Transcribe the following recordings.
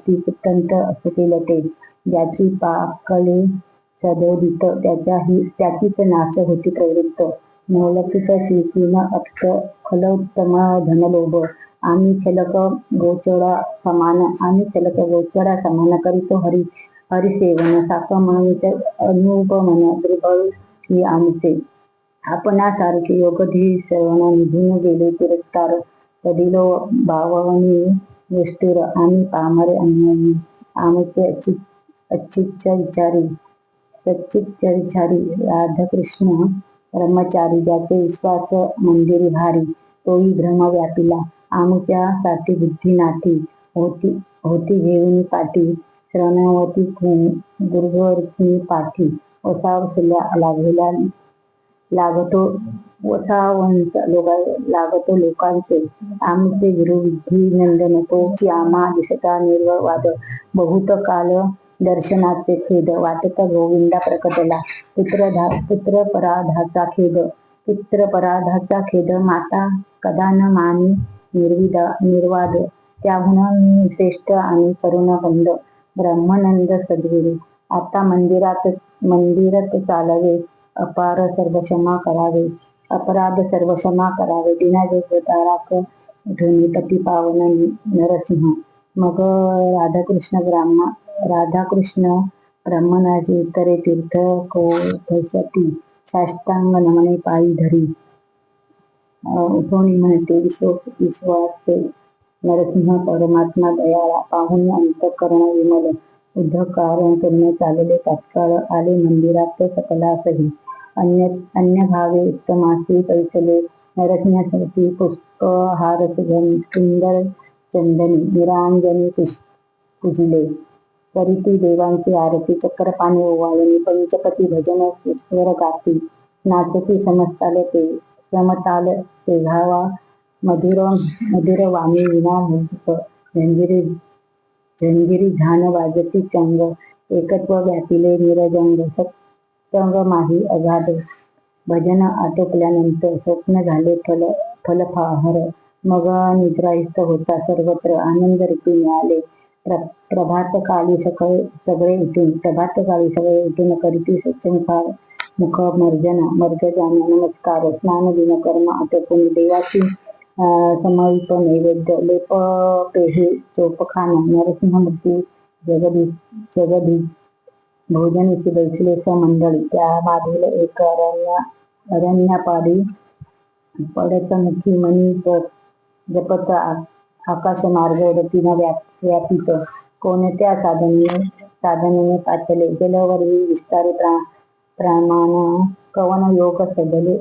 अति अत्यंत असतील ते, ज्याची पाकले सदोदित त्याचीच नाश होती प्रवृत्त. नवलौकिक कीर्तीन अक्त खलोत्तम धनलोभ, आम्ही छलक गोचरा समान करीतो हरिसेवन, साक म्हणून अनुपमन दुर्बळ ही आमचे. आपणासारखे योगधी श्रवण निघून गेले तिरस्कार, कदिलो भावनी निष्ठुर आम्ही पामरे अन्यायी. आमचे सच्चित्त विचारी राधाकृष्ण ब्रह्मचारी, ज्याचे विश्वास मंदिरी भारी, तोही भ्रम व्यापिला. आमच्या साठी बुद्धी नाठी होती घेऊन पाठी, श्रवणावती गुरुवर्षी पाठी. लागतो लोकांचे, आमचे गुरु विधी-नंदन, तोची आम्हा दिसता निर्वाद. बहुत काल दर्शनाचे खेद, वाटत गोविंदा प्रकटला. पितृपराधाचा खेद, माता कदा न मानी निर्वाद. त्याहून श्रेष्ठ आणि करुणवंद ब्रह्मानंद सद्गुरू, आता मंदिरात चालवे. अपराध सर्व क्षमा करावे, दिना जगताराक धुनी पती पावन नरसिंह. मग राधाकृष्ण ब्राह्मणाची उत्तरे तीर्थ कौठशती, साष्टांग नमने पायी धरी. उठोनी म्हणते विश्वासे नरसिंह परमात्मा दयाळा, पाहुन अंतःकरण विमल. उद्धकार करून चालले तात्काळ, आले मंदिरात सकलासही. अन्यभावे उत्तमासी पैसले, नरसिंहासाठी पुष्पहार सुंदर चंदनी निरांजनी पूजिले. करीती देवांची आरती, चक्रपाणी ओवाळणी, पंचपती भजन स्वर गाती. नाचती समताल तेघावा, मधुर वाणी विना मोहित. झंजिरी झान वाजती चंग, एकत्व व्यापिले निरजंग. सत्संग माही अगाध, भजन आटोपल्यानंतर स्वप्न झाले फलफाहर. मग निद्रायुक्त होता सर्वत्र, आनंद रूपी मिळाले. प्रभातकाळी सगळे उठून करीती स्वच्छ मर्जन नमस्कार, स्नान दिनकर्म आटोपून देवाची समवित नैवेद्य, लेप पेहे चोपखान. नरसिंहमूर्ती जगदीश भोजनीची बैसले समंडळी, त्या माधील एक अरण्यापाडी पडतमुखी मणी जपत आकाशमार्ग रतीन व्यापित. कोणत्या साधनेने पाचले जलवरी विस्तारे प्रमाण, कवन योग साधले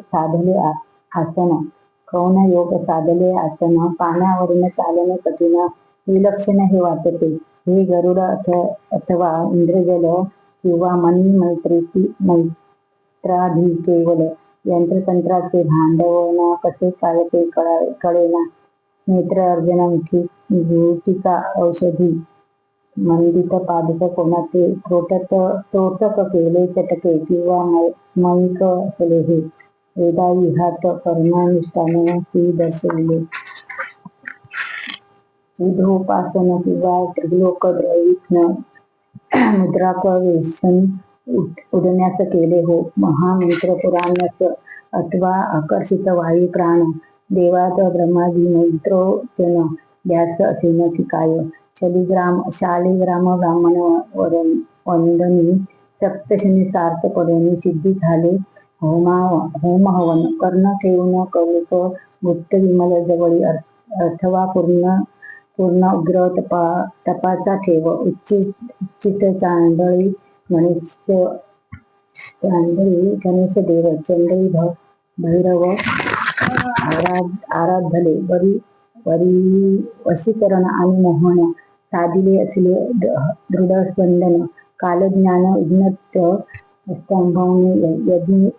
आसन. पाण्यावरून चालणे कठीण विलक्षण हे वाटते. हे गरुड अथवा इंद्रजल किंवा मणी मैत्रादी केवल यंत्रतंत्राचे भांडवण कसे काय ते कळेना. नेत्र अर्जन गुटिका औषधी मंडित पादप कोणाचे त्रोटक केले चटके, किंवा मयिक असले हे वेदाविहात कर्मानुष्ठान ती दर्शविले. सिद्धोपासन किंवा त्रिलोक द्रविण मुद्राक वेशन उडण्यास केले हो. महामंत्र पुराणस अथवा आकर्षित वायू प्राण, देवात ब्रह्मादी मंत्रोच्चन ध्यास असेन की काय. शालिग्राम ब्राह्मण वंदनी, सप्तशनी सार्थ पडोनी सिद्धी झाले होम हवन. कर्ण ठेवून कौलिक गुप्त विमल जवळी, अथवा पूर्ण उग्र तपाचा ठेव. उच्चित चांदळी गणेश देव, चंडळी भैरव आराधले. वशीकरण आणि मोहन साधिले असले दृढ स्पंदन. कालज्ञान उन्नत स्तंभने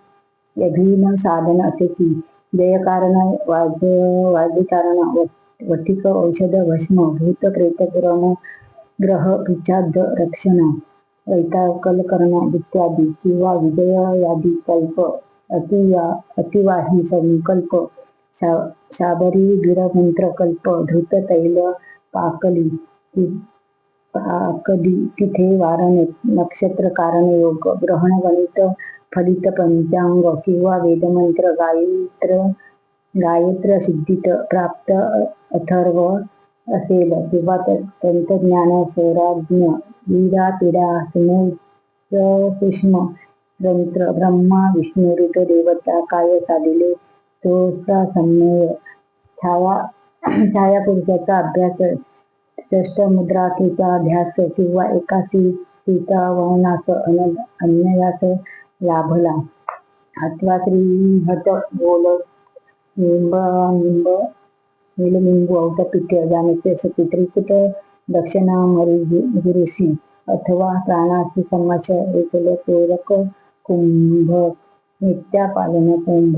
यभीन साधन असे की. जयकारण वाद्यकारण वटिक औषध भस्म, भूत प्रेत ग्रह पिशाच रक्षण, वैताकलकरण इत्यादी, किंवा विजयादी कल्प, अतिवाही संकल्प, शाबरी वीरमंत्र कल्प, धृत तैल पाकली कधी तिथे वारण नक्षत्र कारण योग ग्रहण गणित फलित पंचांग किंवा वेदमंत्र गायत्र सिद्धीत प्राप्त अथर्व असेल किंवा तंत्रज्ञान स्वराज्ञ वीरा पिढा सूक्ष्म तंत्र ब्रह्मा विष्णू रुद्र देवता काय साधिले तोचा सम्मेय छाया पुरुषाचा अभ्यास षष्टमुद्राकीचा अभ्यास किंवा एकासी सीतावनास अन्यास लाभला अथवा श्रीहत बोल निंब निलनिंबू औटपित्य जाणते सती त्रिकुट दक्षिणा गुरुसी अथवा प्राणासी समाश एकल पूरक कुंभ नित्या पालन कुंभ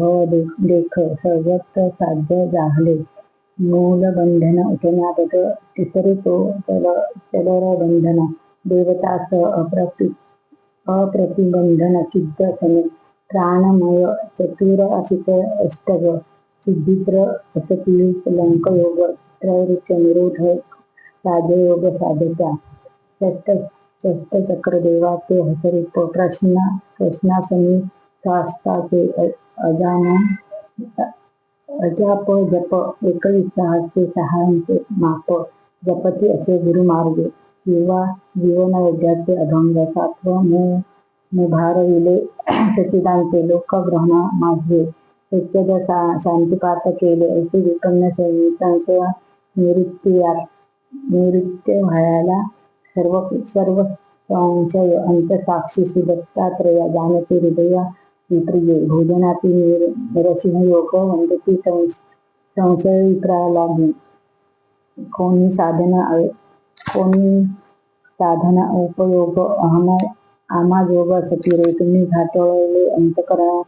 देख सर्वत्र साध्य जाहले मूलबंधन उठण्याबद तिसरे तो चलर बंधन देवतास अप्रतिबंधन सिद्ध सने प्राणमय चतुर असित अष्टग सिद्धित्र असती लंक योग त्रैरुच निरोध राजयोग साधता षष्ट चक्र देवाचे हसरूप प्रश्नासनी शास्त्राचे अजाप जप 21 सहांचे माप जपती असे गुरुमार्ग किंवा जीवनवैद्याचे अभंग सात्व मुभारविले सचिदांचे लोकग्रहण माझे सच्चद शांतिपात केले असे विपन्न संशय निवृत्ती व्हायला सर्व संशय अंतसाक्षी सुदत्तात्रया जाणते हृदया विप्रिये भोजनाती नरसिंह योग वंदती संशय विप्रालागी कोणी साधना उपयोग आमाजोग सतीरे तुम्ही घाटवले अंतकरण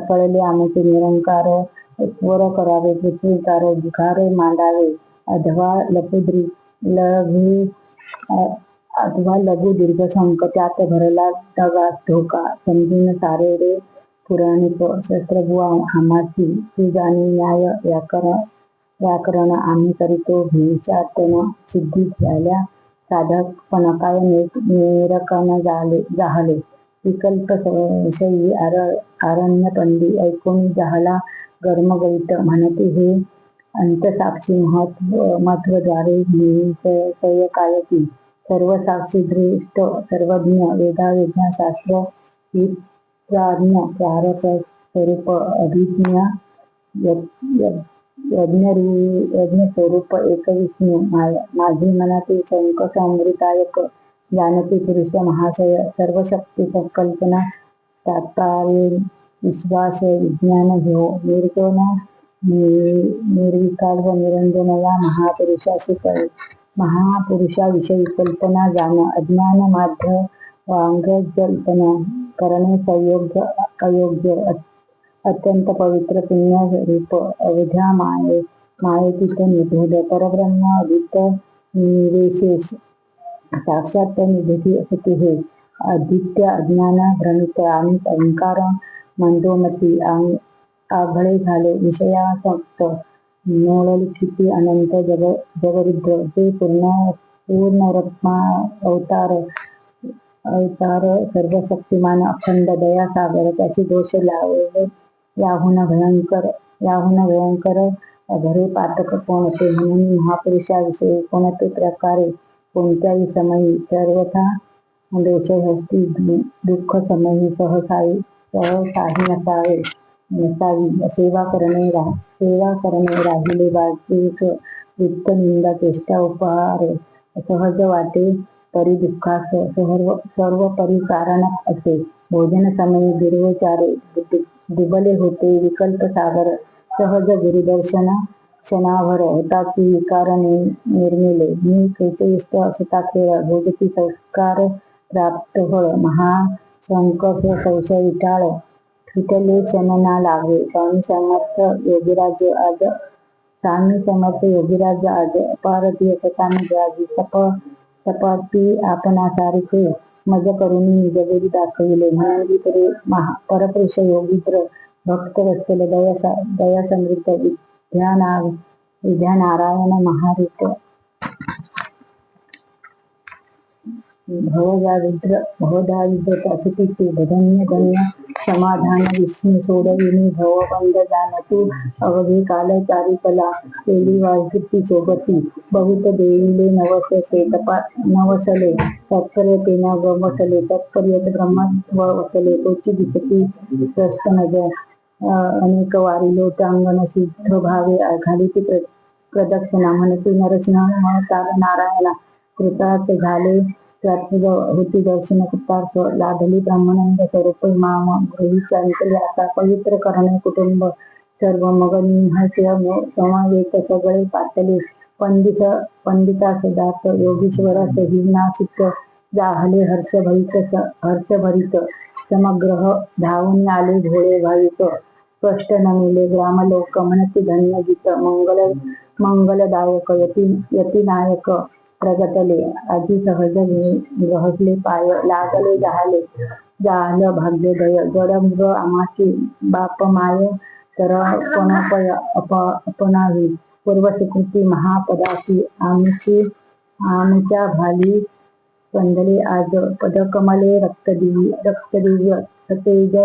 कळले आमचे निरंकार स्वर करावे पृथ्वीकार जुखारे मांडावे अथवा लघु दीर्घ संक त्यात भरला दगा धोका समजून सारे रे पुराणिक शस्त्रभुवा आमाची तू जाणी न्याय व्याकरण आम्ही करीतो भिंशातन सिद्धी झाल्या साधकपण काय निरकन जाहले विकल्प विषयी आरण्यपंडी ऐकून जाहला गर्मगैत म्हणते हे अंतसाक्षी महत्वद्वारे कायकी सर्व साक्षी दृष्ट सर्वज्ञ वेदाविज्ञ शास्त्र विप्राज्ञ प्रारक स्वरूप अभिज्ञ यज्ञ स्वरूप एक विष्णू माझी मनातील शंक समृतायक जानते पुरुष महाशय सर्व शक्ती संकल्पना तात्काळ विश्वास विज्ञान घेऊ निर्विकार व निरंजन या महापुरुषाविषयी कल्पना जाण अज्ञान माध्य वांगजल्पना करणे अयोग्य अत्यंत पवित्र पुण्य रूप अवध्या मायेतीत निभूत परब्रह्म अदित निवेशेष साक्षात निभूती असते हे आदित्य अज्ञान भ्रमित आणि अहंकार मंदोमती आघळे झाले विषयासक्त नोळलिखिती अनंत जगरुद्र जे पूर्णरत्मा अवतार सर्वशक्तिमान अखंड दयासागर त्याचे दोष लावले याहून भयंकर अघरे पातक कोणते म्हणून महापुरुषाविषयी कोणते प्रकारे कोणत्याही समयी सर्वथा दोषहस्ती दुःख समयी सहसाही नसावी सेवा करणे राहिले वाचिक वृत्त निंदा चेष्टा उपहार सहज वाटे परी दुःखास सर्व परिकारण असे भोजन समयी दुर्वचारे दुबले होते विकल्प सागर सहज गुरुदर्शन क्षणाभर होताची विकार निर्मिले मी कृतयुष्ट असता खेळ भोगती संस्कार प्राप्त फळ महासंकर्ष संशय विटाळ फिटले क्षण ना लागे स्वामी समर्थ योगीराज आज अपारधी सताने जागी सपाटी आपणासारखे मज करून निजगुरी दाखविले म्हणून तरी परपुरुष योगीत्र भक्त वत्सल दया समृद्ध विद्या नारायण महारित भवदारिद्र सुखी धन्य धन्य समाधान विष्णू सोडविनी भवबंध जाणतू अवघे काल चारिकला केली वाजती सोबती बहुत देईले नवसले नवसले तत्पर्यतेना गमसले तत्पर्यत ब्रह्मत्व वसले तोची दिसती स्पष्ट नजर अनेक वारी लोटांगण शुद्ध भावे घालीती प्रदक्षिणा म्हणते नरसिंह नारायणा कृतार्थ झाले त्यात होती दर्शन कृतार्थ लाभली ब्रह्मानंद स्वरूप माम गृही चारित्र्य आता पवित्र करणे कुटुंब सर्व मग निहस्य समावेत सगळे पातले पंडिता सदार्थ योगीश्वर सहिनासिक जाहले हर्षभरित समग्रह धावून आले भोळे भाविक स्पष्ट नमिले ग्रामलोक म्हणती धन्य गीत मंगलदायक यतिनायक प्रगटले आजी सहज गहसले पाय लागले जाहल भाग्योदय जडमृग आमाची बाप माय तर अपनावी पूर्वस्वीकृती महापदाची आमच्या भाली स्पंदले आज पदकमले रक्तदिव्य सतेज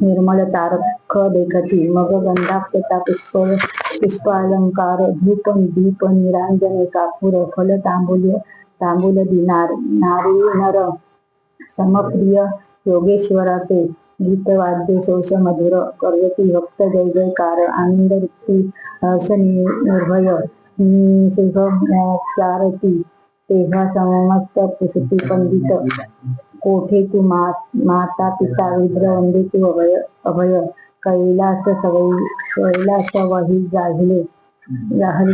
निर्मल तारख देखती मग गंधाक्षता पुष्पालंकार धूप दीप निरांजने कापूर फल तांबूल दिनार नारी नर समप्रिय योगेश्वराचे गीतवाद्य शोष मधुर करवती भक्त जय जयकार आनंद वृत्ती हर्ष निर्भय सिंहचारती तेव्हा सममस्त प्रसिद्धी पंडित कोठे तू माता पिता रुद्र वंदे तू अभय कैलास वही जाहिले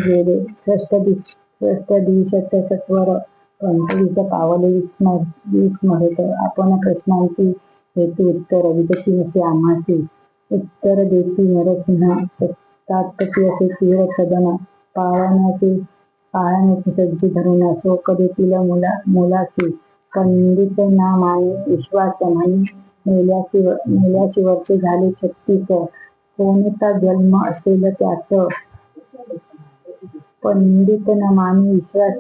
गेले षष्ट दिशत सत्वर पंचवीस पावले विस्मरत आपण प्रश्नांची हेतू उत्तर विदती नसे आम्हाचे उत्तर देती नरसिंह तात्पती असे तीव्र सदन पाळण्याचे सज्ज धरून शोक देतील मुलाची पंडित ना माने विश्वास म्हणी मेल्याशी वर्षे झाले 36 कोणता जन्म असेल त्याच पंडित न माने विश्वास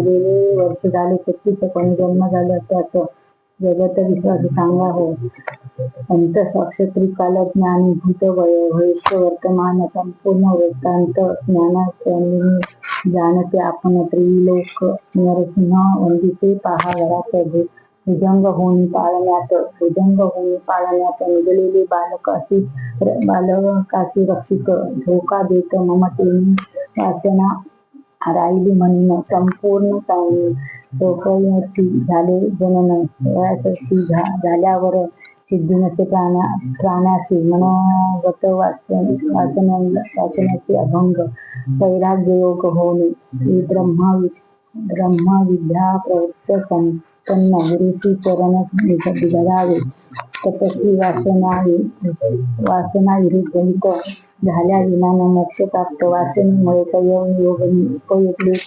गेले वर्ष झाले 36 कोणी जन्म झाला त्याच जगत विश्वास सांगा हो अंत साक्ष त्रिकाल ज्ञानी भूत भविष्य वर्तमान संपूर्ण वृत्तांत ज्ञानाने जाणते आपण त्रिलोक नरसिंह वंदिते पहा घरात भुजंग होऊन पाळण्यात निघलेले बालकाशी रक्षिक धोका देत ममतेने वासना राहिली म्हणून संपूर्ण सोकळी झाले जनन वयासाठी झाल्यावर सिद्धी नसे प्राण्याचे मनोगत वाचनाचे अभंग वैराग्य योग होणे ब्रह्म विद्या प्रवृत्त संपन्न गुरुची चरण धरावे तपस्वी वासना विरुद्ध हित झाल्या विनानं मोक्ष प्राप्त वासनेमुळे संयम योग उपयोगले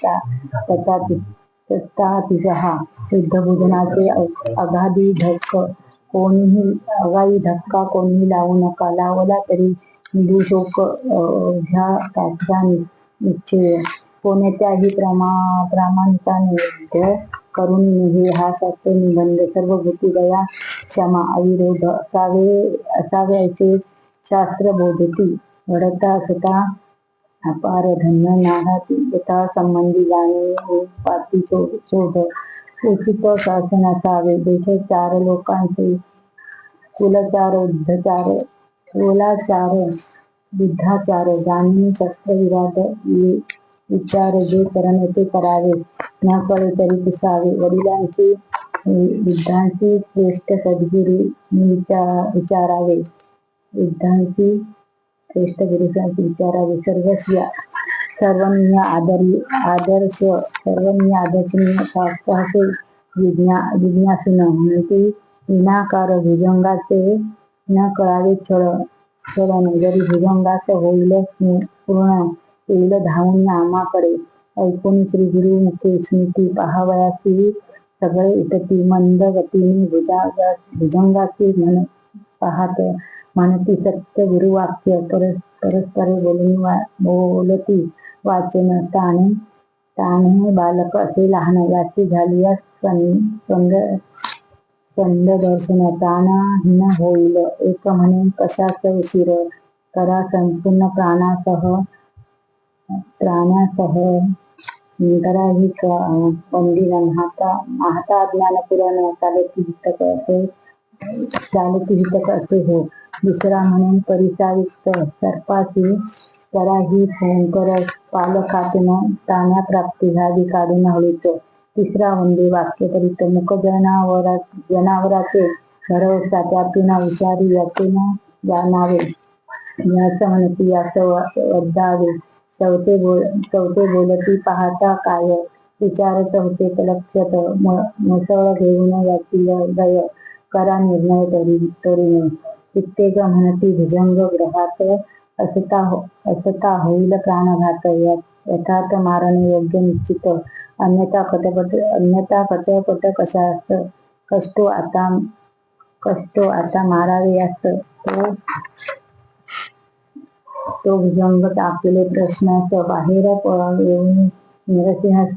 तथातिशहा शुद्ध भोजनाचे अगाधी धक्का कोणीही लावू नका लावला तरी निधुशोक ह्या त्याचा निश्चय कोणत्याही प्रामाणिकाने युद्ध करून हे हा शास्त्र निबंध सर्व भूती दया क्षमा अविरोध असावे असे शास्त्र बोधती घडता असता अपार धन्य नाहाती यथा संबंधी जाणे पाती शोध उचित शासन असावे देश 4 लोकांचे कुलचार बुद्धाचार जाणून शस्त्र विचार जे करण ते करावे न कळे तरी पुसावे वृद्धांची श्रेष्ठ सद्गुरू विचारावे सर्वज्ञ आदर्शनीय शास्त्राचे जिज्ञासून म्हणते विनाकार भुजंगाचे न कळावे चलन जरी भुजंगाच होईल पूर्ण येईल धावून आमाकडे ऐकून श्री गुरु मुखे स्मृती पहावयाची सगळे उठती मंद गतीने भुजंगाची पाहत म्हणती सत्य गुरुवाक्य परस्परे बोलती वाचन ताणे बालक असे लहान याची झाली स्कंद दर्शन प्राणहीन होईल एक म्हणे कशाच उशीर करा संपूर्ण प्राण्यासह निकराही वंदिन महाता ज्ञान पुराण चालती हितक असे हो. दुसरा म्हणून परिसायुक्त सर्पाची कराही भयंकर पालकातून ताण्या प्राप्ती झाली काढून हळूच. तिसरा वंदे वाक्यपरित मुख जनावराचे भरवसा त्यातून विचारी यातून जाणावे यास म्हणती यास वद्दावे. चौथे बोलती पाहता काय विचारत होते लक्षात मुसळ घेऊन याची दय करा निर्णय तरीने. कित्येक म्हणती भुजंग ग्रहात असता होईल प्राणघात यथार्थ मारणे योग्य निश्चित अन्यथा कटपट कशास कष्टो आता मारावे यास तो भुजंग टाकले प्रश्नास बाहेर येऊन नरसिंहास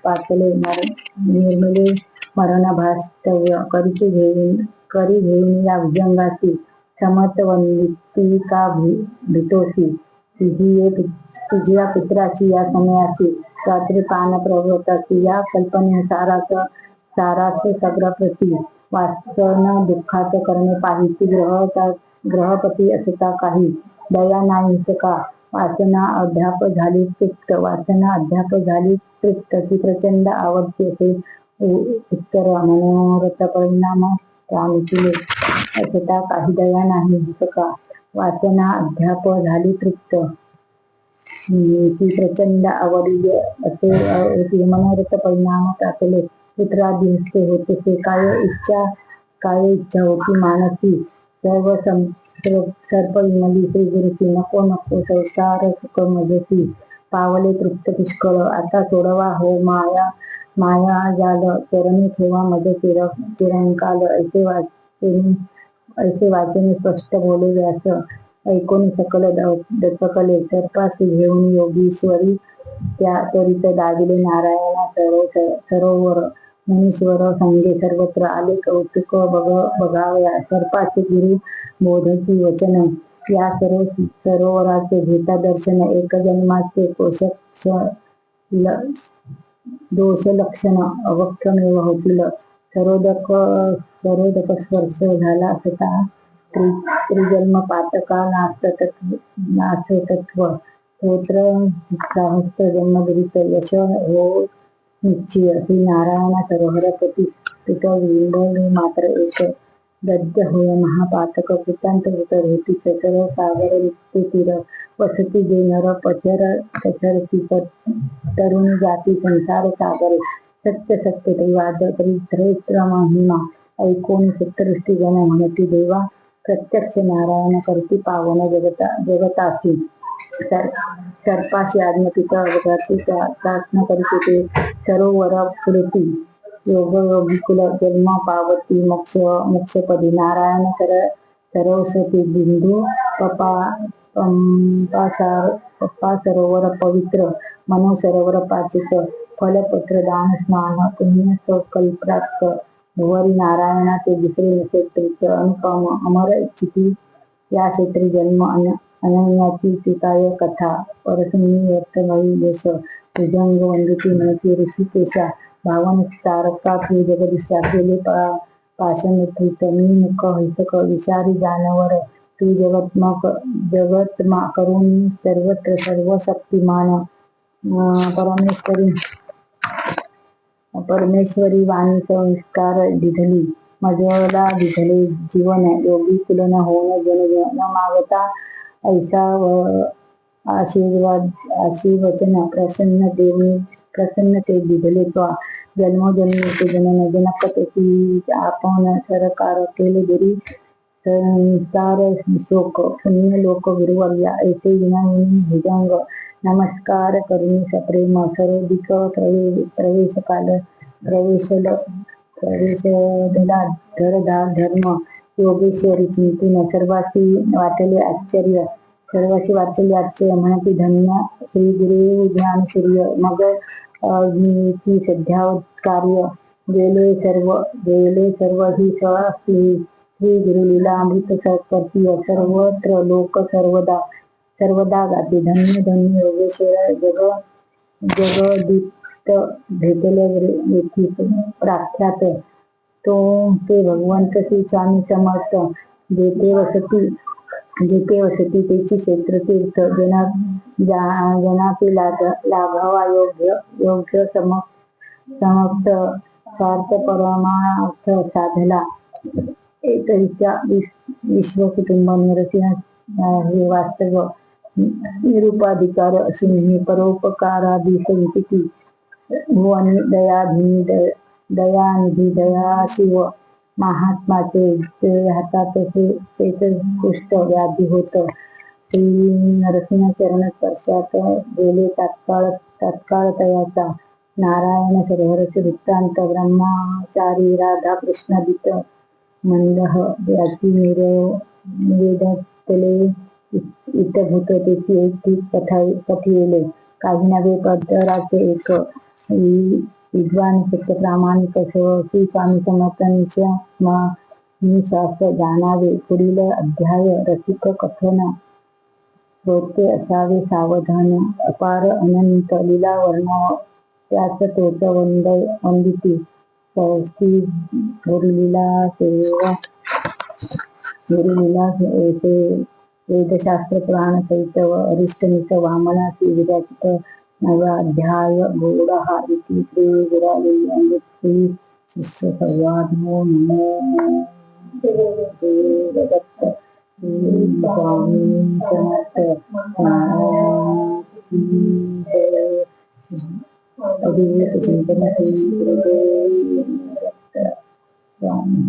पातले निर्मले मरण भास्तव्य करी घेऊन या भुजंगाची समत्वनिती का भीतोसी तुझिया पुत्राची या समयाची रात्री पान प्रवृत्ताची या कल्पने सारास सग्रप्रती वाचन दुःखात करणे पाहिती ग्रहपती असता काही दया नाहीस का वासना अध्याप झाली तृप्त ती प्रचंड आवडते असे उत्तर मनोरथ परिणाम प्राणिले असता काही दया नाहीस का वासना अध्याप झाली तृप्त ती प्रचंड आवडी असे मनोरथ परिणाम प्राप्तले. पुत्रादी हस्ते होते काय इच्छा होती मानसी सर्व सर्प विमली श्री गुरुची नको संसार सुख मजसी पावले तृप्त पुष्कळ आता सोडवा हो माया जाल चरणी ठेवा मज चिरंकाल ऐसे वाचने स्पष्ट बोले व्यास ऐकून सकल दचकले सर्पाशी घेऊन योगीश्वरी त्या त्वरित दाविले नारायणा सरोवर मुनीश्वर संगे सर्वत्र आले कौतुक बघावया सर्पाचे गुरु बोधती वचन या सरोवराचे घेता दर्शन एक जन्माचे दोष लक्षण अवक्षमेव होतील सरोदक स्पर्श झाला असता त्रिजन्म पातका नाशतत्व स्तोत्र साहस्त जन्मगिरीच यश हो निश्चय श्री नारायण सरोवरपती विंबले मात्र एक गद्य होय महापातक कृतांत होती चचर सागर नित्य तीर वसती जे नर पचरती तरुणी जाती संसार सागरे सत्य दैवाद त्रित्र महिमा ऐकोन सत्तृष्टी जन म्हणती देवा प्रत्यक्ष नारायण करती पावन जगतासी सर्पाशी आज्ञापिता जगती प्रार्थना करीत ते सरोवर पुरती योगिकुल जन्म पावती मोक्षपदी नारायण सरस्वती बिंदू पप्पा सरोवर पवित्र मनो सरोवर पाचित फलपत्र दान स्नान पुण्य सकल्प्राप्त भुवरी नारायणा ते दुसरे नसे अनुपम अमर इच्छिती या क्षेत्री जन्म अनन्याची सिकाय कथा परसुनी व्यक्त नवी यश भुजंग वंदिती म्हणती ऋषिकेशा भावन तारका तू जगदीशा केले पाशमित्रित मी मुख हिसक विषारी जानवर तू जगत्मा करून सर्वत्र सर्वशक्तिमान परमेश्वरी वाणी संस्कार दिधली मजला दिधले जीवन योगी कुलन होऊन जन मागता ऐसा आशीर्वचन प्रसन्न ते दिधले त्वा जन्मोजन्मीचे जनन जनक त्याची आपण सरकार केले गुरी संसार शोक पुण्य लोक गुरुवर्या ऐसे विनयनी भुजंग नमस्कार करुणी सप्रेम सरोदिक प्रवेशदला धर्म योगेश्वरी चिंतन सर्वासी वाटले आश्चर्य म्हणती धन्य श्री गुरु ज्ञान सूर्य मग अग्नीची सध्या कार्य गेले सर्व ही श्री गुरुलीला अमृत करतीय सर्वत्र लोक सर्वदा गाती धन्य धन्य योगेश्वर जगदीत भेटले येथी प्राख्यात तो ते भगवंत श्री स्वामी समर्थ जेथे वसती त्याची क्षेत्र तीर्थ जनापी लाभावा योग्य समक्त स्वार्थ परमार्थ साधला एकरीच्या विश्व कुटुंब नरसिंह हे वास्तव निरुपाधिकार असून हे परोपकारादी संचिती भुवनी दयानिधी दया शिव महात्माचे ते हातात तेच कुष्ठ व्याधी होत श्री नरसिंह चरण स्पर्शात गेले तात्काळ तयाचा नारायण सरोवरचे वृत्तांत ब्रह्मचारी राधा कृष्णादित मंदह याची निवेदतले इतभूत त्याची एक पठिले काही नवे पदराचे एक विद्वान सत्य प्रामाणिक श्री स्वामी समर्थ निशास जाणावे पुढील अध्याय रसिक कथन श्रोते असावे सावधान अपार अनंत लीला वर्ण त्याच तोच वंदिती श्री गुरुलीला सेवा गुरुलीला वेदशास्त्र पुराण सहित अरिष्टनित वामनासी विराचित नवा अध्याय गौडहा इति श्री गुरुलीला श्री शिष्य संवाद नमो देवदत्त स्वामी समर्थ अद्वैत चिंतन श्री गुरुदेव स्वामी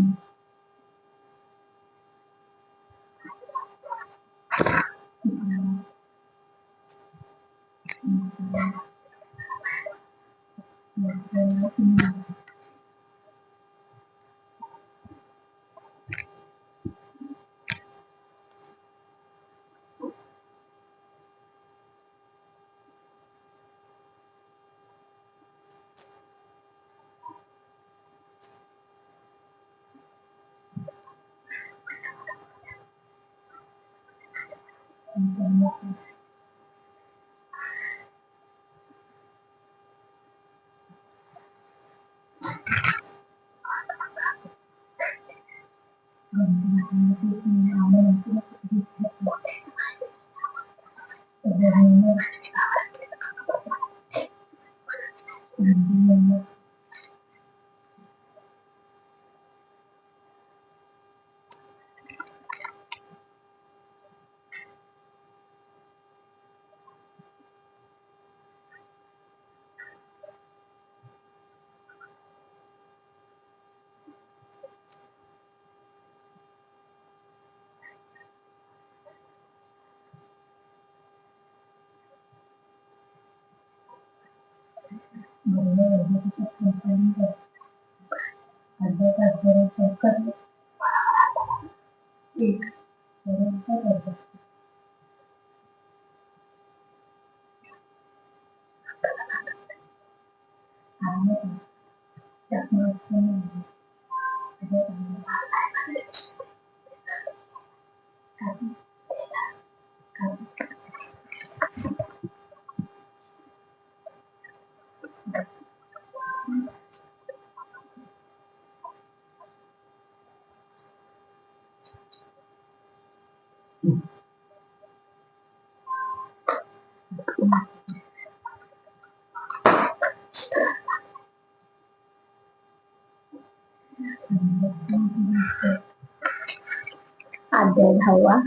अध्याय 10वा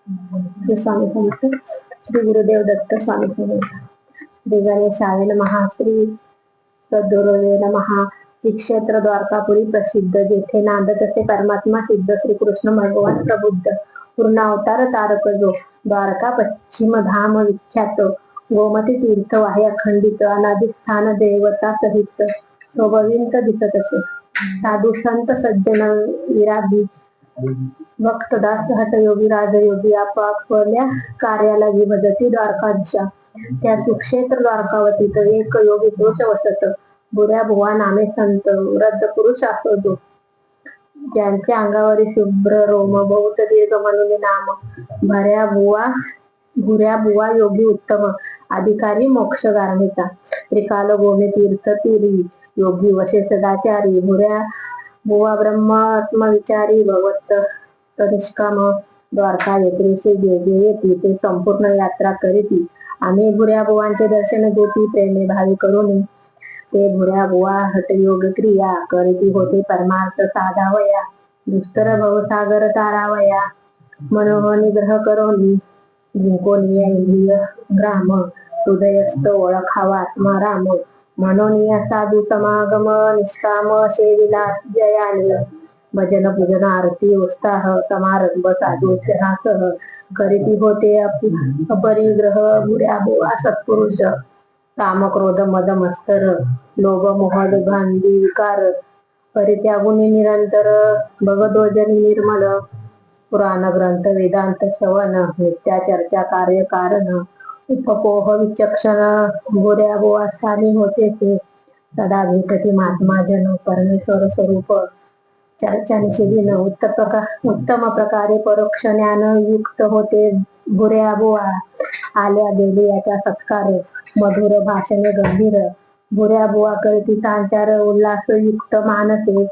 श्री स्वामी समर्थ श्री गुरुदेव दत्त स्वामी समर्थ देवाने शाळेला महाश्री सद्गुरुवे नमः श्री क्षेत्र द्वारकापुरी प्रसिद्ध जेथे नांदत असे परमात्मा सिद्ध श्री कृष्ण भगवान प्रबुद्ध पूर्ण अवतार तारक जो द्वारका पश्चिम धाम विख्यात गोमती तीर्थ वाहे अखंडित अनादि स्थान देवता सहित स्वभविंत दिसत असे साधू संत सज्जन विरागी भक्तदास हटयोगी राजयोगी आपापल्या कार्याला विभजती द्वारकाधीशा त्या सुक्षेत्र द्वारकावतीत एक योगी दोष वसत, बुऱ्या भुवा नामे संत, वृद्ध पुरुष असतो, ज्यांच्या अंगावरील शुभ्र रोम, बहुत दीर्घ म्हणून नाम, भुऱ्या बुवा योगी उत्तम, अधिकारी मोक्ष गारणीचा, त्रिकाल गोमे तीर्थ तीरी, योगी वशे सदाचारी, भुऱ्या बुवा ब्रह्म आत्मविचारी, भगवत निष्काम द्वारका येथे येती, ते संपूर्ण यात्रा करीती, आणि भुऱ्या बुवांचे दर्शन घेती, प्रेमे भावी करून ते भुऱ्या बुवा हठयोग क्रिया करीती, होते परमार्थ साधावया, दुस्तर भवसागर तारावया, मनोह निग्रह करोनी, जिंकोनिय इंद्रिय ग्राम, हृदयस्थ ओळखावा आत्मा राम, मनोनिय साधू समागम, निष्काम शेविलास जयाने, भजन पूजन आरती उत्साह समारंभ साधू सह करीती, होते अपरिग्रह भुऱ्या बुवा सत्पुरुष, काम क्रोध मद मत्सर लोभ मोह भांडी विकार, परित्यागुनी निरंतर, भगदोजनी निर्मल, पुराण ग्रंथ वेदांत श्रवण, नित्या चर्चा कार्य कारण, उपपोह विचक्षण, भुऱ्या बुवा स्थानी होते ते, सदा भेटती महात्मा जन, परमेश्वर स्वरूप चर्चा निषेधीन, उत्तम प्रकारे परोक्ष ज्ञान युक्त होते भुऱ्या बुवा, आल्या गेली याचा सत्कार, मधुर भाषणे गंभीर, भुऱ्या बुवा करीती सांचार उल्हास युक्त मानसे,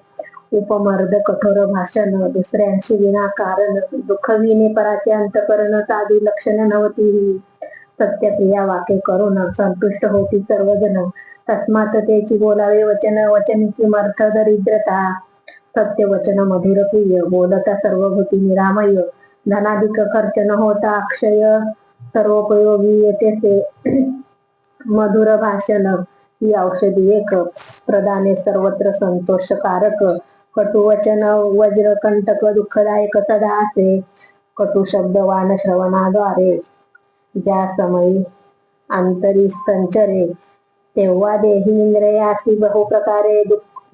उपमर्द कठोर भाषण, दुसऱ्यांशी विनाकारण, दुःखविणे पराचे अंतकरण, साधी लक्षण नव्हती, सत्यप्रिया वाक्य करून संतुष्ट होती सर्वजन, तस्मात त्याची बोलावे वचन, वचनीची मर्थ दरिद्रता, सत्य वचन मधुर प्रिय, बोलता सर्वभूती निरामय, धनाधिक खर्च न होता अक्षय, सर्वोपयोगी येते मधुर भाषण, ही औषधी एक, प्रदाने सर्वत्र संतोषकारक, कटुवचन वज्रकंटक दुःखदायक सदा असे, कटु शब्दवान श्रवणाद्वारे, ज्या समयी अंतरी संचरे, तेव्हा देही इंद्रियासी बहु प्रकारे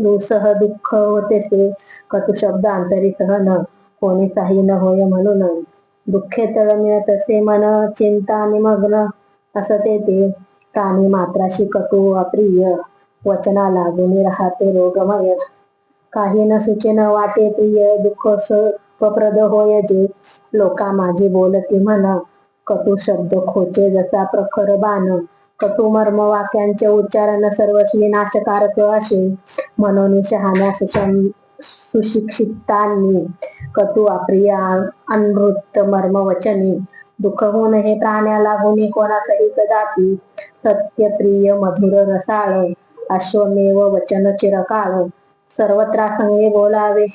दुसह दुःख होतेसे, कटु शब्द अंतरी सहन कोणी काही न होय म्हणून, दुःखे तळमिळ तसे मन चिंता निमग्न असते ते, प्राणी मात्राशी कटु अप्रिय, वचना लागून राहते रोगमय, काही न सुचे न वाटे प्रिय, दुःख सुखप्रद होय जे, लोका माझी बोलती म्हण, कटु शब्द खोचे जसा प्रखर बाण, कटु मर्म वाक्यांचे उच्चारण सर्वस्वी नाशकारक असे, म्हणून शहाण्या सुशिक्षितांनी कटु अप्रिय अनृत मर्म वचनी, दुःख होऊन हे प्राण्या लागून कोणासही कदापि, सत्यप्रिय मधुर रसाळ, अश्वमेव वचन चिरकाळ, सर्वत्रासंगे बोलावे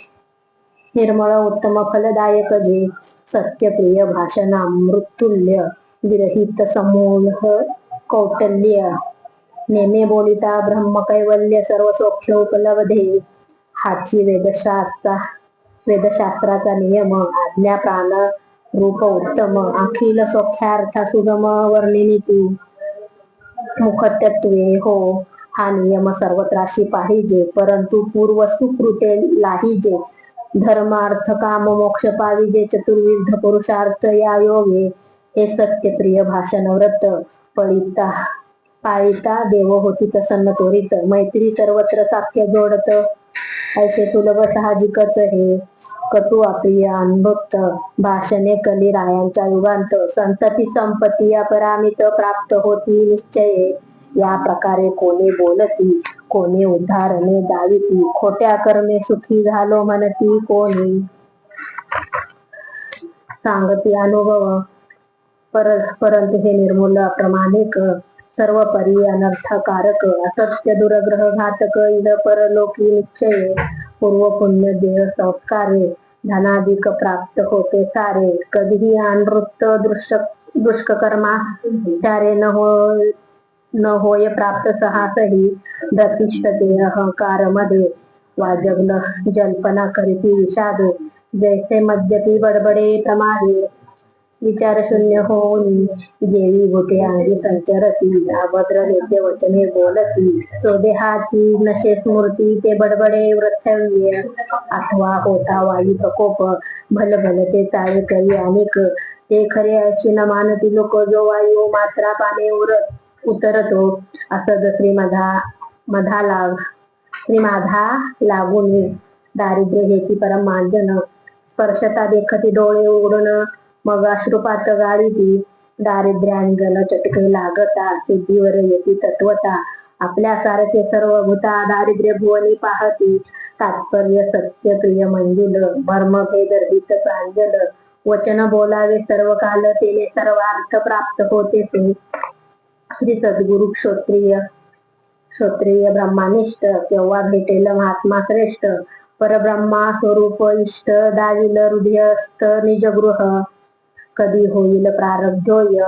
निर्मळ उत्तम फलदायक जे, सत्यप्रिय भाषण अमृतुल्य, विरहित समूह कौटल्य, नेमे बोलिता ब्रह्म कैवल्य सर्व सौख्य उपलब्धे, हाची वेदशास्त्राचा नियम, आज्ञा प्राण रूप उत्तम, अखिल सौख्यार्था सुगम वर्णिनी ती, मुखतत्वे हो, हा नियम सर्वत्राशी पाहिजे, परंतु पूर्व सुकृते लाहिजे, धर्मार्थ काम मोक्ष पाविजे, चतुर्विध पुरुषार्थ या योगे, हे सत्यप्रिय भाषण व्रत, पाळिता देव होती प्रसन्न त्वरित, मैत्री सर्वत्र साख्य जोडत, ऐसे सुलभ साहजिकच हे, कटु अप्रिय अनभुक्त भाषणे कली रायांच्या युगांत, संतती संपत्ती अपरामित प्राप्त होती निश्चये, या प्रकारे कोणी बोलती, कोणी उद्धारणे दाविती, खोट्या कर्मे सुखी झालो म्हणती कोणी, सांगती अनुभव, परंतु हे निर्मूल अप्रमाणिक, सर्वपरी अनर्थकारक, असत्य दुर्ग्रह घातक, इह परलोकी निश्चये, पूर्व पुण्य देह संस्कारे, धनाधिक प्राप्त होते सारे, कधीही अनृत दुष्कर्मा चारे न होय प्राप्त सहासही, प्रतिष्ठते अहंकार मध्ये, वाजगल जल्पना करीती विषादे, जैसे मद्यपी बडबडे प्रमादे, विचार शून्य होऊन जेवी भुके अंगी संचरती, अभद्र नेते वचने बोलती, स्वदेहाची नशे स्मृती ते बडबडे वृथव्य, अथवा होता वायू प्रकोप, भलभल ते चाळे करी अनेक, ते खरे अशी न मानती लोक, जो वायू मात्रा पाने उतरतो असद श्रीमाधा लागून दारिद्र्य हेती परम मांजन, स्पर्शता देखती डोळे उघडून मग अश्रुपात गाळीती, दारिद्र्यांजन चटके लागता सिद्धीवर येती तत्वता, आपल्या सारखे सर्व भूता दारिद्र्य भुवनी पाहती, तात्पर्य सत्य प्रिय मंजुल मर्मभेद रहित प्रांजल, वचन बोलावे सर्व काल तेने सर्वार्थ प्राप्त होते ते, श्री सद्गुरु क्षत्रिय ब्रह्मानिष्ठ, केव्हा भेटेल महात्मा श्रेष्ठ, परब्रह्मा स्वरूप इष्ट, दाविल हृदयस्थ निजगृह, कधी होईल प्रारब्धोय,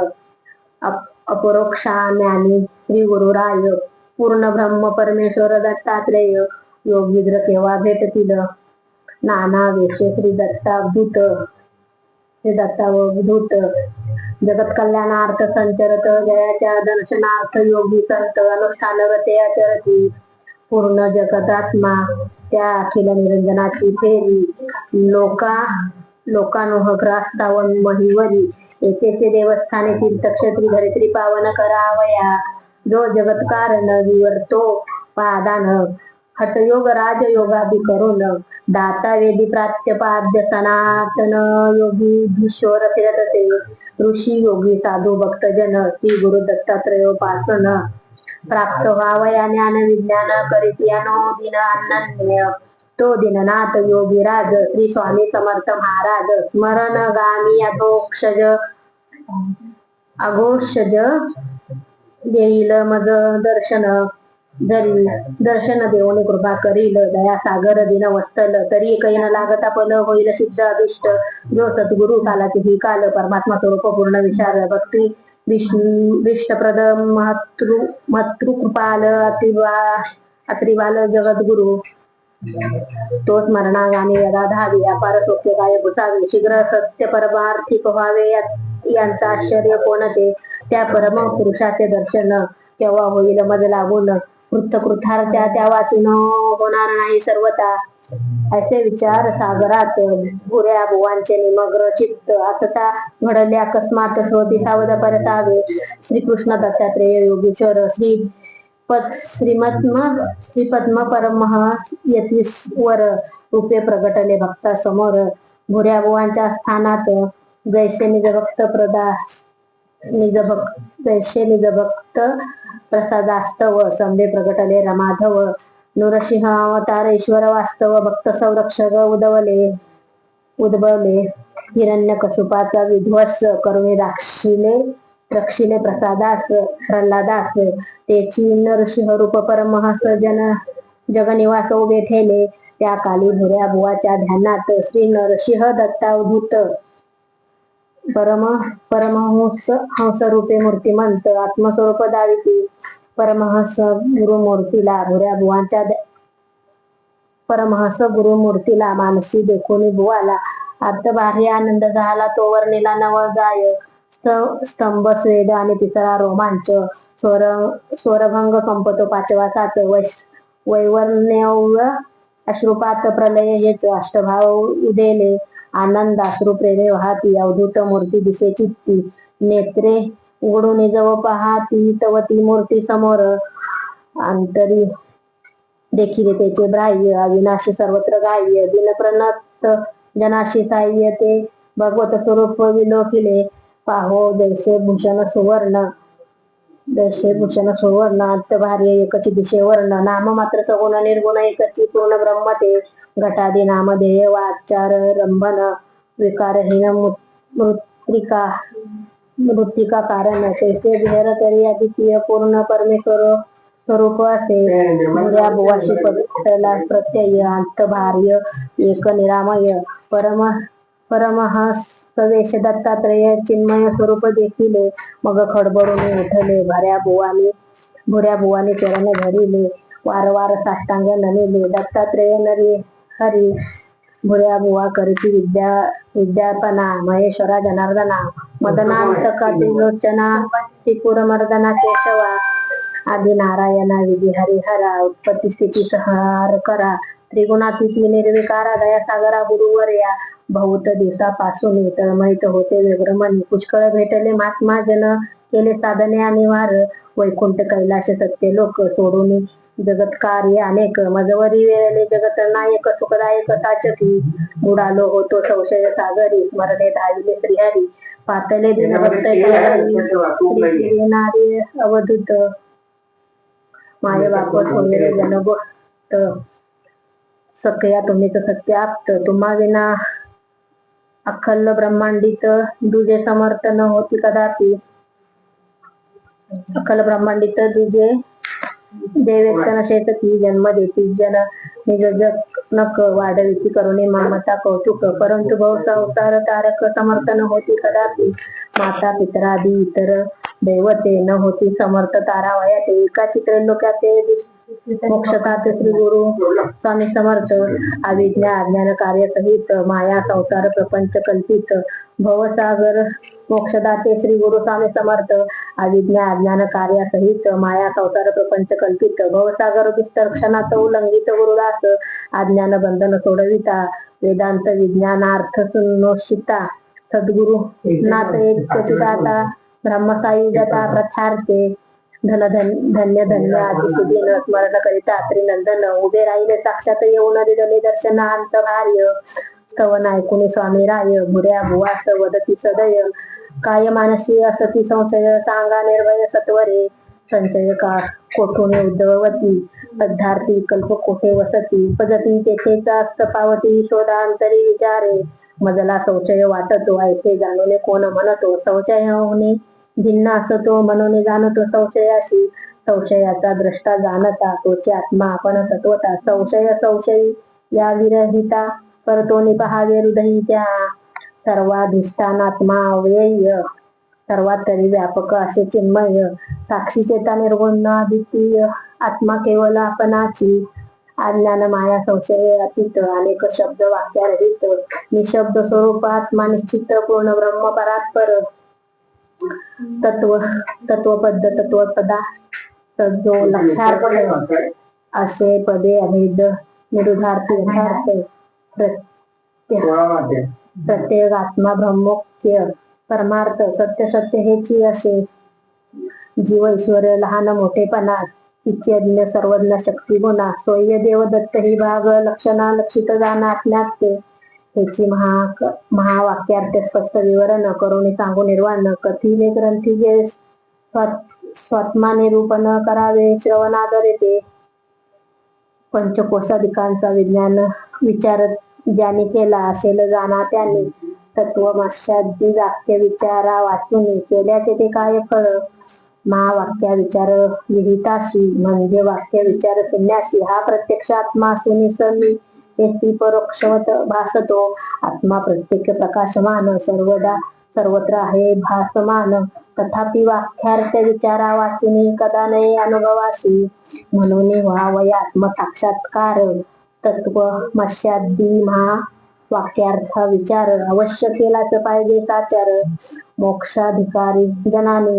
अपरोक्षा ज्ञानी श्री गुरुराय, पूर्ण ब्रह्म परमेश्वर दत्तात्रेय, योगीद्र केव्हा भेटतील, नाना वेशे श्री दत्तावधूत, जगत कल्याणार्थ संचरत, जयाच्या दर्शनार्थ योगी संत, अनुष्ठान रते आचरती, पूर्ण जगदात्मा त्या अखिल निरंजनाची फेरी, लोकानुग्रहास्तावन महिवरी, येथे देवस्थाने तीर्थक्षेत्री धरित्री पावन करावया, जो जगत कारण विवर्तो पादान, हठयोग राजयोगादि करून, दाता वेदी प्रात्यपाद्य सनातन योगीधीश्वर फिरतते, ऋषी योगी साधू भक्तजन श्री गुरु दत्तात्रयोपासन, प्राप्त व्हावया ज्ञान विज्ञान करीती अनुदिन अनन्य, तो दीननाथ योगीराज श्री स्वामी समर्थ महाराज, स्मरण गामी अघोषज देईल मज दर्शन देऊन कृपा करील, दया सागर दिन वस्तल तरी कैन लागता पल, होईल सिद्ध अभिष्ट, जो सद्गुरु कालाची ही काल, परमात्मा स्वरूप पूर्ण विचार भक्ती विष्टप्रद मातृकृपाल अत्रिवाल जगद्गुरु, तो स्मरणागामी यदा धावी, अपार सोप्य काय भुसावे, शीघ्र सत्य परमार्थिक व्हावे, यांचा आश्चर्य कोणते, त्या परम पुरुषाचे दर्शन केव्हा होईल मज लागून, कृतार्थाच्या त्या वाचून होणार नाही सर्वता, असे विचार सागरात भुऱ्या भुवांचे निमग्न चित्त, असता घडले अकस्मात श्रोती सावध परतावे, श्रीकृष्ण दत्तात्रेय योगीश्वर श्रीपद्म परमहंस यतीश्वर रूपे प्रगटले भक्ता समोर, भुऱ्या भुवांच्या स्थानात जैसे निजभक्त प्रसादास्तव, संभे प्रगटले रमाधव, नृसिंह अवतार ईश्वर वास्तव, भक्त संरक्षक उद्भवले, हिरण्यकशिपाचा विध्वंस करुणी रक्षिले प्रल्हादास, तेची नरसिंह रूप परमहंस जगनिवास उभे ठेले, त्या काली भुऱ्या भुवाच्या ध्यानात श्री नरसिंह दत्तावधूत, परमहंस रूपे मूर्तिमंत आत्मस्वरूप दाविती, परमहंस गुरुमूर्तीला मानसी देखोनी भुवाला, अर्थबाह्य आनंद झाला तो वर्णिला नवल जाय, स्तंभ स्वेद आणि तिसरा रोमांच, स्वरभंग कंपतो पाचवा सात, वैवर्ण्यव्य अश्रुपात प्रलय हेच, अष्टभाव उदेले आनंद अश्रू प्रेमे वाहती, अवधूत मूर्ती दिसे चित्ती, नेत्रे उघडून जव पाहती तव ती मूर्ती समोर, अंतरी देखील त्याचे ब्राह्य, अविनाशी सर्वत्र गाह्य, दिनप्रणत जनाशी साह्य, ते भगवत स्वरूप विलोकिले, पाहो जैसे भूषण सुवर्ण अंतभार्य एकची दिशे वर्ण, नाम मात्र सगुण निर्गुण एकची पूर्ण ब्रह्म ते, घटादी नामधेय वाचार रंभन, विकारहीन मृत्तिका कारण, तैसे विहर तरी अद्वितीय पूर्ण परमेश्वर स्वरूप असे, भुऱ्या भुवाशी पटला प्रत्यय, अंतभार्य एक निरामय, परमहंस दत्तात्रेय चिन्मय स्वरूप देखिले, मग खडबडून उठले, भुऱ्या भुवानी चरण धरिले, वारंवार साष्टांग नमिले, दत्तात्रेय नरी हरी, भुऱ्या भुवा करीती विद्यापना, महेश्वरा जनार्दना, मदनांतका त्रिलोचना, त्रिपुरमर्दना केशवा, आदि नारायणा विधी हरिहरा, उत्पत्ती स्थिती संहार करा, त्रिगुणातीती निर्विकारा दया सागरा गुरुवर्या बहुत दिवसापासून तळमळीत होते व्यग्रमनी पुष्कळ भेटले महात्मा जन केले साधने अनिवार वैकुंठ कैलाश सत्य लोक सोडून जगत कार्य अनेक मजवरी वेळले जगत नायक सुखदायक साचकी बुडालो होतो संशय सागरी स्मरणे धाविले श्रीहरी पातले दिन भक्त नारी अवधूत माय बाप सोयरे जनगोष्ट सखया तुम्हीच सत्याप्त तुम्हा विना अखल्ल ब्रह्मांडित दुजे समर्थ न होती कदापि अखल ब्रह्मांडित दुजे देवेतन शेतकी जन्म देती जन निज नक वाढविती करुणी ममता कौतुक परंतु भाऊ संसार तारक समर्थ न होती कदापि माता पितरादी इतर दैवते न होती समर्थ तारावयाते एका चित्रलोकाते मोक्षताते श्री गुरु स्वामी समर्थ अविज्ञा अज्ञान कार्य सहित माया संसार प्रपंच कल्पित भवसागर मोक्षदाते श्री गुरु स्वामी समर्थ अविज्ञा अज्ञान कार्य सहित माया संसार प्रपंच कल्पित भवसागर दुष्टर क्षणात उल्लंघित गुरुदास अज्ञान बंधन सोडविता वेदांत विज्ञानार्थ सुनोषिता सद्गुरु नाथ एक सचिदाता ब्रह्मसायुजता प्रचारते धन्य धन्य आदिशुदीन स्मरण करिता त्रिनंदन उभे राहिले साक्षात येऊन दिले दर्शनांत कार्य स्तवन ऐकुनी स्वामी राय भुऱ्या भुवास वदती सदय काय मानसी असती संशय सांगा निर्भय सत्वरे संचय का कोठून उद्भवती अद्धार्थी कल्प कोठे वसती उपजती तेथेच असत पावती शोधांतरी विचारे मजला संशय वाटतो ऐसे जाणूने कोण म्हणतो संशय होणे भिन्न असतो मनोने जाणतो संशयाशी संशयाचा द्रष्टा जाणता तोचे आत्मा आपण तत्वता संशय संशयी या विरहिता परतोनी पहावे हृदयी त्या सर्वाधिष्ठानात्मा अव्यय सर्वात तरी व्यापक असे चिन्मय साक्षी चेता निर्गुणाद्वितीय आत्मा केवळ आपणाची अज्ञान माया संशय अतीत अनेक शब्द वाक्यारहित निशब्द स्वरूप आत्मा निश्चित पूर्ण ब्रह्म परात्पर तत्वपद तत्वपदा जो लक्षार्थ असे पदे अभेद निरुधार्थ प्रत्येक आत्मा ब्रह्मोक्य परमार्थ सत्य सत्य हेची असे जीव ईश्वर लहान मोठेपणा इत्यज्ञ सर्वज्ञ शक्ती गुणा सोय्य देव दत्त ही भाग लक्षणा लक्षित जाणा ज्ञाते हेची महावाक्यार्थ स्पष्ट विवरण करून सांगू निर्वाण कथिले ग्रंथी जे स्वात्मा निरूपण करावे श्रवणादरे पंचकोशाधिकांचा विज्ञान विचार ज्याने केला असेल जाणा त्यांनी तत्वमशादी वाक्य विचारा वाचून केल्याचे ते काय फळ महावाक्या विचार विहिताशी म्हणजे वाक्य विचार शून्याशी हा प्रत्यक्ष आत्मा सुनिसमी येथे परोक्षवत भासतो आत्मा प्रत्येक प्रकाशमान सर्वदा सर्वत्र आहे भासमान तथापि वाक्यार्थ विचारा वाचुनी कदा नाही अनुभवाशी म्हणून व्हावय आत्मसाक्षात्कार तत्वमशादी वाक्यार्थ विचार अवश्य केलाच पाहिजे साचार मोक्षाधिकारी जनाने